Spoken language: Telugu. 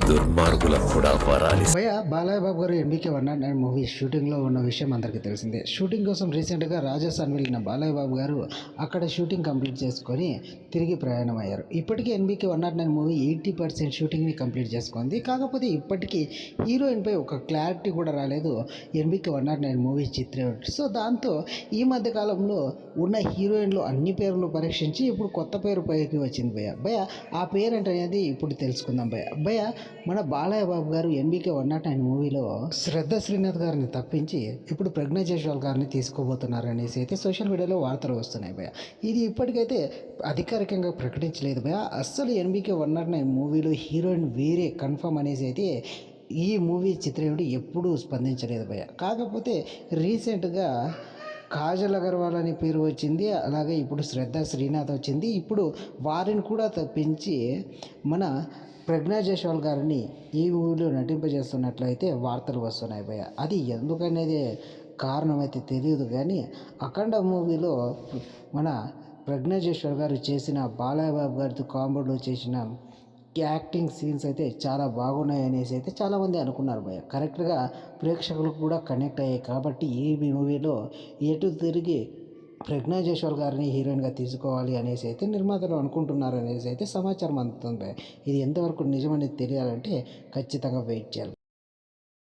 దుర్మార్గులకు కూడా వరాలి. భయ్య బాలయ్య బాబు గారు ఎంబీకే 109 మూవీ షూటింగ్లో ఉన్న విషయం అందరికీ తెలిసిందే. షూటింగ్ కోసం రీసెంట్గా రాజస్థాన్ వెళ్ళిన బాలయ్య బాబు గారు అక్కడ షూటింగ్ కంప్లీట్ చేసుకొని తిరిగి ప్రయాణం అయ్యారు. ఇప్పటికీ ఎంబీకే 109 మూవీ 80% షూటింగ్ని కంప్లీట్ చేసుకుంది. కాకపోతే ఇప్పటికీ హీరోయిన్పై ఒక క్లారిటీ కూడా రాలేదు ఎంబీకే 109 మూవీ చిత్రం. సో దాంతో ఈ మధ్య కాలంలో ఉన్న హీరోయిన్లు అన్ని పేర్లు పరీక్షించి ఇప్పుడు కొత్త పేరు పైకి వచ్చింది భయ్య. ఆ పేరు ఏంటనేది ఇప్పుడు తెలుసుకుందాం భయ్య. మన బాలయ్య బాబు గారు ఎంబీకే 109 మూవీలో శ్రద్ధ శ్రీనాథ్ గారిని తప్పించి ఇప్పుడు ప్రజ్ఞా జైస్వాల్ గారిని తీసుకోబోతున్నారు అనేసి అయితే సోషల్ మీడియాలో వార్తలు వస్తున్నాయి భయ్య. ఇది ఇప్పటికైతే అధికారికంగా ప్రకటించలేదు భయ్య. అస్సలు ఎంబీకే 109 మూవీలో హీరోయిన్ వేరే కన్ఫర్మ్ అనేసి అయితే ఈ మూవీ చిత్రయుడు ఎప్పుడూ స్పందించలేదు భయ్య. కాకపోతే రీసెంట్గా కాజల్ అగర్వాల్ అనే పేరు వచ్చింది, అలాగే ఇప్పుడు శ్రద్ధ శ్రీనాథ్ వచ్చింది. ఇప్పుడు వారిని కూడా తప్పించి మన ప్రజ్ఞా జైస్వాల్ గారిని ఈ మూవీలో నటింపజేస్తున్నట్లయితే వార్తలు వస్తున్నాయి భయ్య. అది ఎందుకనేది కారణం అయితే తెలియదు కానీ అఖండ మూవీలో మన ప్రజ్ఞా జైస్వాల్ గారు చేసిన బాలయ్య బాబు గారితో కాంబోలో చేసిన యాక్టింగ్ సీన్స్ అయితే చాలా బాగున్నాయి అనేసి అయితే చాలామంది అనుకున్నారు భయ్య. కరెక్ట్గా ప్రేక్షకులకు కూడా కనెక్ట్ అయ్యాయి కాబట్టి ఈ మూవీలో ఎటు తిరిగి ప్రజ్ఞా జైస్వాల్ గారిని హీరోయిన్గా తీసుకోవాలి అనేసి అయితే నిర్మాతలు అనుకుంటున్నారు అనేసి అయితే సమాచారం అందుతుంది భయ్య. ఇది ఎంతవరకు నిజమనేది తెలియాలంటే ఖచ్చితంగా వెయిట్ చేయాలి.